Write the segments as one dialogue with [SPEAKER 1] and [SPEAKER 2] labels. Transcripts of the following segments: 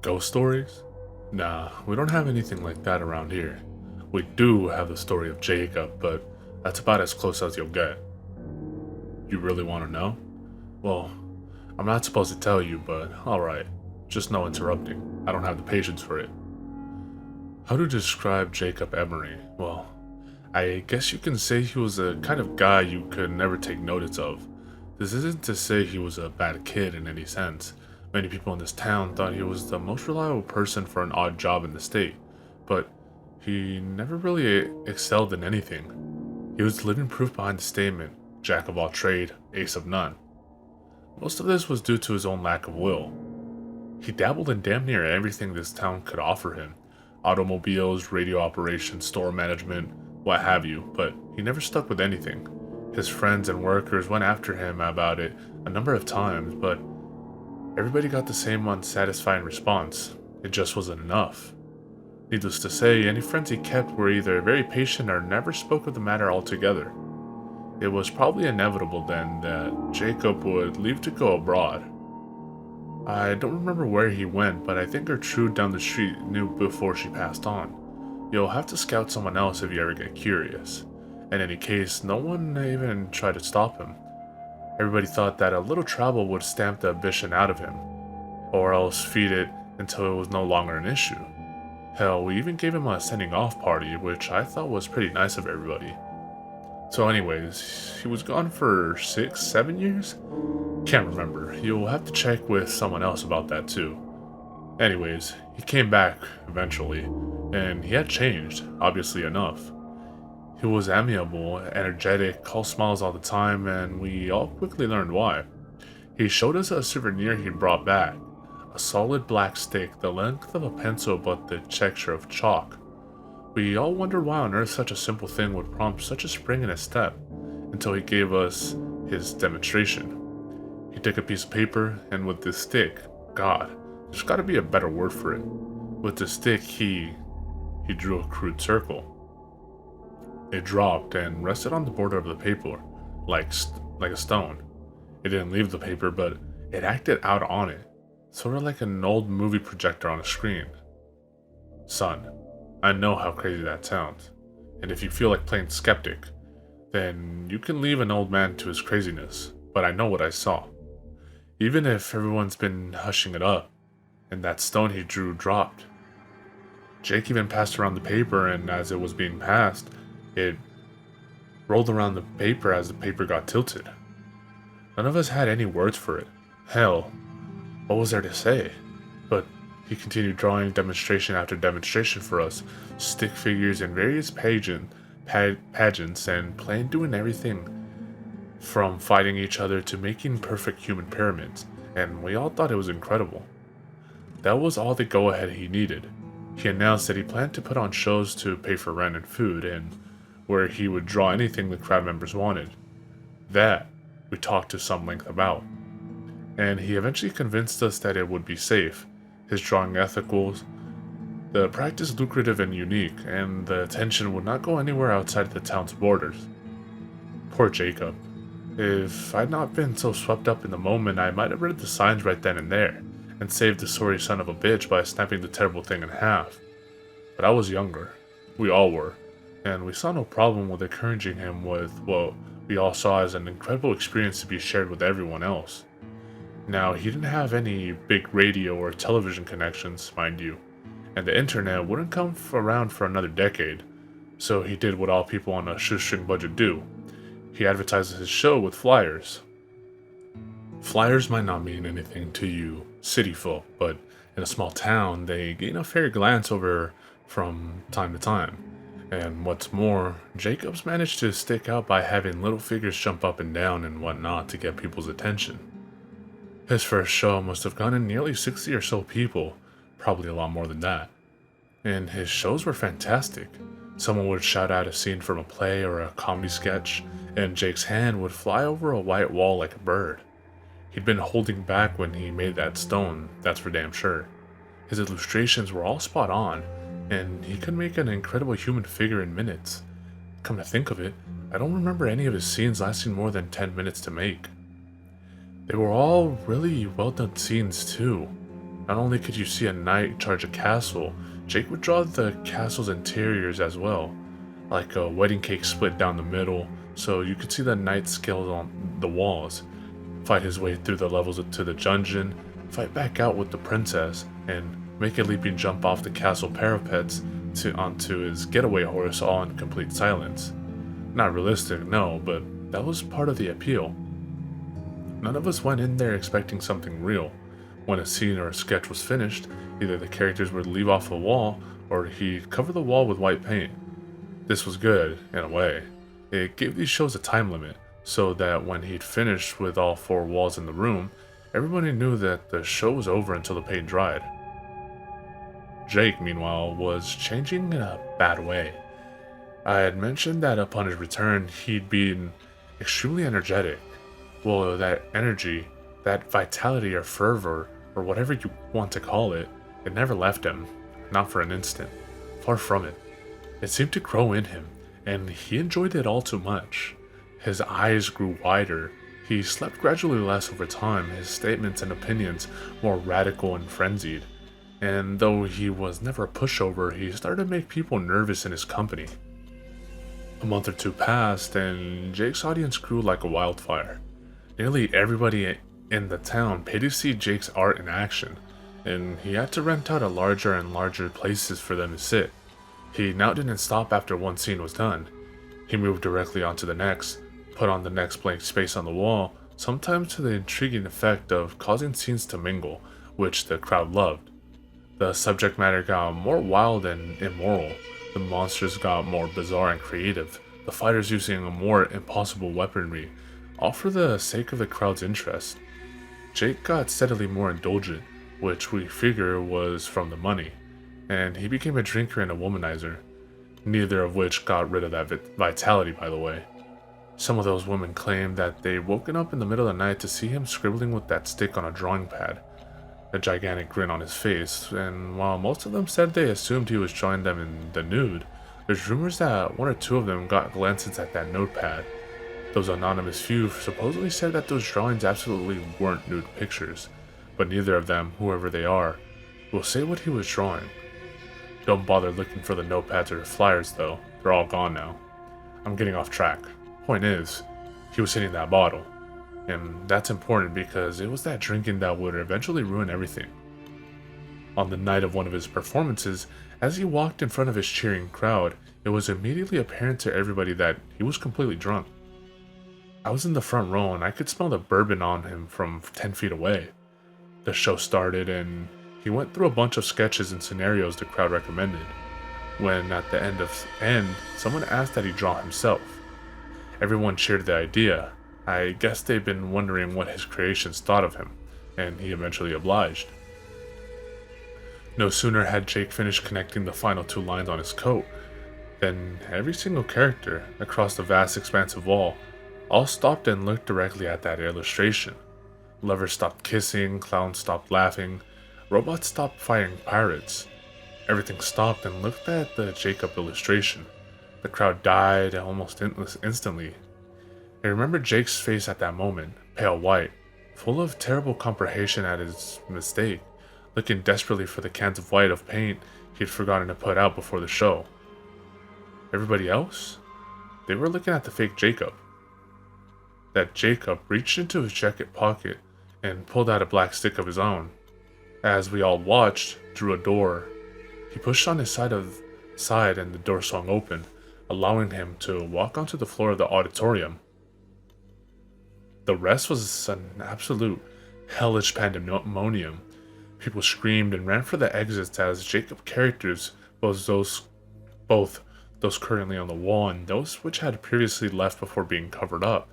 [SPEAKER 1] Ghost stories? Nah, we don't have anything like that around here. We do have the story of Jacob, but that's about as close as you'll get. You really want to know? Well, I'm not supposed to tell you, but alright. Just no interrupting. I don't have the patience for it. How to describe Jacob Emory? Well, I guess you can say he was a kind of guy you could never take notice of. This isn't to say he was a bad kid in any sense. Many people in this town thought he was the most reliable person for an odd job in the state, but he never really excelled in anything. He was living proof behind the statement, jack of all trade, ace of none. Most of this was due to his own lack of will. He dabbled in damn near everything this town could offer him. Automobiles, radio operations, store management, what have you, but he never stuck with anything. His friends and workers went after him about it a number of times, but everybody got the same unsatisfying response. It just wasn't enough. Needless to say, any friends he kept were either very patient or never spoke of the matter altogether. It was probably inevitable then that Jacob would leave to go abroad. I don't remember where he went, but I think Gertrude down the street knew before she passed on. You'll have to scout someone else if you ever get curious. In any case, no one even tried to stop him. Everybody thought that a little travel would stamp the ambition out of him, or else feed it until it was no longer an issue. Hell, we even gave him a sending off party, which I thought was pretty nice of everybody. So anyways, he was gone for 6, 7 years? Can't remember. You'll have to check with someone else about that too. Anyways, he came back eventually, and he had changed, obviously enough. He was amiable, energetic, all smiles all the time, and we all quickly learned why. He showed us a souvenir he'd brought back, a solid black stick the length of a pencil but the texture of chalk. We all wondered why on earth such a simple thing would prompt such a spring in his step, until he gave us his demonstration. He took a piece of paper, and with this stick, God, there's gotta be a better word for it. With the stick, he drew a crude circle. It dropped and rested on the border of the paper, like a stone. It didn't leave the paper, but it acted out on it, sort of like an old movie projector on a screen. Son, I know how crazy that sounds, and if you feel like playing skeptic, then you can leave an old man to his craziness, but I know what I saw. Even if everyone's been hushing it up, and that stone he drew dropped. Jake even passed around the paper, and as it was being passed, it rolled around the paper as the paper got tilted. None of us had any words for it. Hell, what was there to say? But he continued drawing demonstration after demonstration for us, stick figures in various pageants, and doing everything from fighting each other to making perfect human pyramids, and we all thought it was incredible. That was all the go-ahead he needed. He announced that he planned to put on shows to pay for rent and food, and where he would draw anything the crowd members wanted. That we talked to some length about. And he eventually convinced us that it would be safe, his drawing ethical, the practice lucrative and unique, and the attention would not go anywhere outside the town's borders. Poor Jacob. If I'd not been so swept up in the moment, I might have read the signs right then and there, and saved the sorry son of a bitch by snapping the terrible thing in half. But I was younger. We all were. And we saw no problem with encouraging him with what we all saw as an incredible experience to be shared with everyone else. Now, he didn't have any big radio or television connections, mind you, and the internet wouldn't come around for another decade, so he did what all people on a shoestring budget do. He advertised his show with flyers. Flyers might not mean anything to you city folk, but in a small town, they gain a fair glance over from time to time. And what's more, Jacobs managed to stick out by having little figures jump up and down and whatnot to get people's attention. His first show must have gotten nearly 60 or so people, probably a lot more than that. And his shows were fantastic. Someone would shout out a scene from a play or a comedy sketch, and Jake's hand would fly over a white wall like a bird. He'd been holding back when he made that stone, that's for damn sure. His illustrations were all spot on, and he could make an incredible human figure in minutes. Come to think of it, I don't remember any of his scenes lasting more than 10 minutes to make. They were all really well done scenes too. Not only could you see a knight charge a castle, Jake would draw the castle's interiors as well, like a wedding cake split down the middle, so you could see the knight scaled on the walls, fight his way through the levels to the dungeon, fight back out with the princess, and make a leaping jump off the castle parapets onto his getaway horse all in complete silence. Not realistic, no, but that was part of the appeal. None of us went in there expecting something real. When a scene or a sketch was finished, either the characters would leave off the wall, or he'd cover the wall with white paint. This was good, in a way. It gave these shows a time limit, so that when he'd finished with all 4 walls in the room, everybody knew that the show was over until the paint dried. Jake, meanwhile, was changing in a bad way. I had mentioned that upon his return, he'd been extremely energetic. Well, that energy, that vitality or fervor, or whatever you want to call it, it never left him, not for an instant. Far from it. It seemed to grow in him, and he enjoyed it all too much. His eyes grew wider, he slept gradually less over time, his statements and opinions more radical and frenzied. And though he was never a pushover, he started to make people nervous in his company. A month or 2 passed, and Jake's audience grew like a wildfire. Nearly everybody in the town paid to see Jake's art in action, and he had to rent out a larger and larger places for them to sit. He now didn't stop after one scene was done. He moved directly onto the next, put on the next blank space on the wall, sometimes to the intriguing effect of causing scenes to mingle, which the crowd loved. The subject matter got more wild and immoral, the monsters got more bizarre and creative, the fighters using a more impossible weaponry, all for the sake of the crowd's interest. Jake got steadily more indulgent, which we figure was from the money, and he became a drinker and a womanizer, neither of which got rid of that vitality, by the way. Some of those women claimed that they'd woken up in the middle of the night to see him scribbling with that stick on a drawing pad, a gigantic grin on his face, and while most of them said they assumed he was drawing them in the nude, there's rumors that 1 or 2 of them got glances at that notepad. Those anonymous few supposedly said that those drawings absolutely weren't nude pictures, but neither of them, whoever they are, will say what he was drawing. Don't bother looking for the notepads or the flyers though, they're all gone now. I'm getting off track. Point is, he was hitting that bottle. And that's important because it was that drinking that would eventually ruin everything. On the night of one of his performances, as he walked in front of his cheering crowd, it was immediately apparent to everybody that he was completely drunk. I was in the front row and I could smell the bourbon on him from 10 feet away. The show started and he went through a bunch of sketches and scenarios the crowd recommended, when at the end, someone asked that he draw himself. Everyone cheered the idea. I guess they'd been wondering what his creations thought of him, and he eventually obliged. No sooner had Jake finished connecting the final 2 lines on his coat, than every single character across the vast expanse of wall all stopped and looked directly at that illustration. Lovers stopped kissing, clowns stopped laughing, robots stopped fighting pirates. Everything stopped and looked at the Jacob illustration. The crowd died almost instantly. I remember Jake's face at that moment, pale white, full of terrible comprehension at his mistake, looking desperately for the cans of white of paint he'd forgotten to put out before the show. Everybody else? They were looking at the fake Jacob. That Jacob reached into his jacket pocket and pulled out a black stick of his own. As we all watched, drew a door. He pushed on his side and the door swung open, allowing him to walk onto the floor of the auditorium. The rest was an absolute hellish pandemonium. People screamed and ran for the exits as Jacob characters, both those currently on the wall and those which had previously left before being covered up,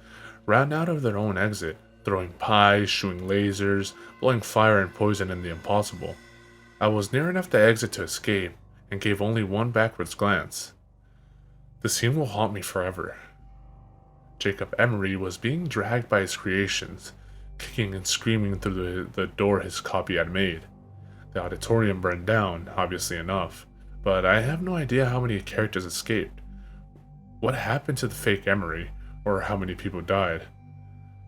[SPEAKER 1] ran out of their own exit, throwing pies, shooting lasers, blowing fire and poison in the impossible. I was near enough to exit to escape, and gave only one backwards glance. The scene will haunt me forever. Jacob Emory was being dragged by his creations, kicking and screaming through the door his copy had made. The auditorium burned down, obviously enough, but I have no idea how many characters escaped. What happened to the fake Emory, or how many people died?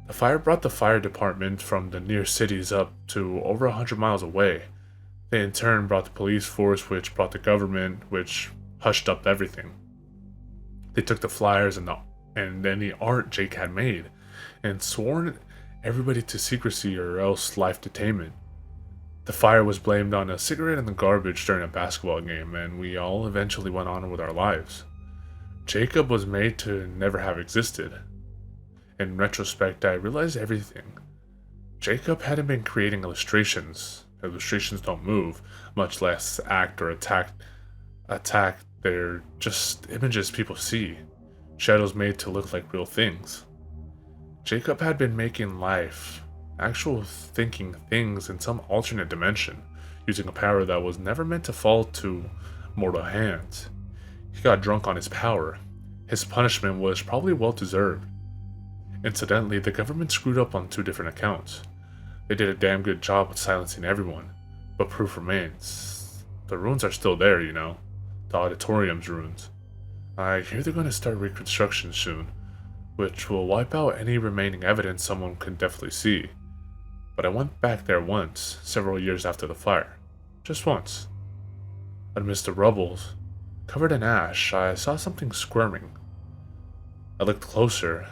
[SPEAKER 1] The fire brought the fire department from the near cities up to over 100 miles away, They in turn brought the police force, which brought the government, which hushed up everything. They took the flyers and any art Jake had made and sworn everybody to secrecy or else life detainment. The fire was blamed on a cigarette in the garbage during a basketball game, and we all eventually went on with our lives. Jacob was made to never have existed. In retrospect, I realized everything. Jacob hadn't been creating illustrations. Illustrations don't move, much less act or attack. They're just images people see, shadows made to look like real things. Jacob had been making life, actual thinking things in some alternate dimension, using a power that was never meant to fall to mortal hands. He got drunk on his power. His punishment was probably well deserved. Incidentally, the government screwed up on 2 different accounts. They did a damn good job of silencing everyone, but proof remains. The ruins are still there, you know. The auditorium's ruins. I hear they're going to start reconstruction soon, which will wipe out any remaining evidence someone can definitely see. But I went back there once, several years after the fire. Just once. Amidst the rubble, covered in ash, I saw something squirming. I looked closer.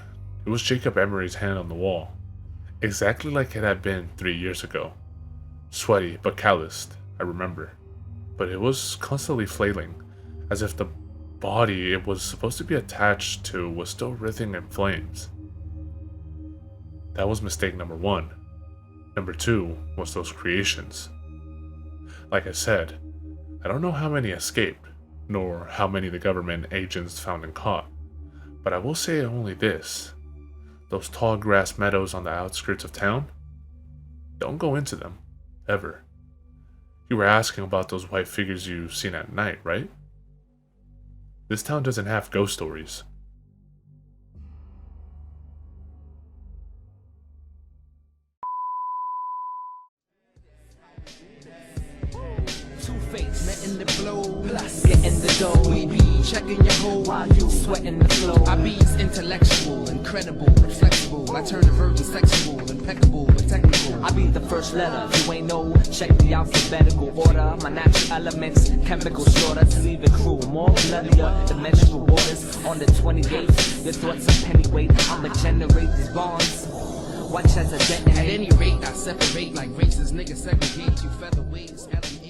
[SPEAKER 1] It was Jacob Emory's hand on the wall, exactly like it had been 3 years ago. Sweaty but calloused, I remember. But it was constantly flailing, as if the body it was supposed to be attached to was still writhing in flames. That was mistake number 1. Number 2 was those creations. Like I said, I don't know how many escaped, nor how many the government agents found and caught, but I will say only this. Those tall grass meadows on the outskirts of town? Don't go into them, ever. You were asking about those white figures you've seen at night, right? This town doesn't have ghost stories.
[SPEAKER 2] Letting the blow, plus getting the dough. We be checking your hoe while you sweating the flow. I be intellectual, incredible, and flexible. I turn the virgin sexual, impeccable, and technical. I be the first letter, if you ain't know, check the alphabetical order. My natural elements, chemical shorter to leave it cruel. More bloodier, the menstrual waters on the 28th. Your thoughts are pennyweight, I'ma generate these bonds. Watch as I detonate. At any rate, I separate like racist niggas segregate you featherweights.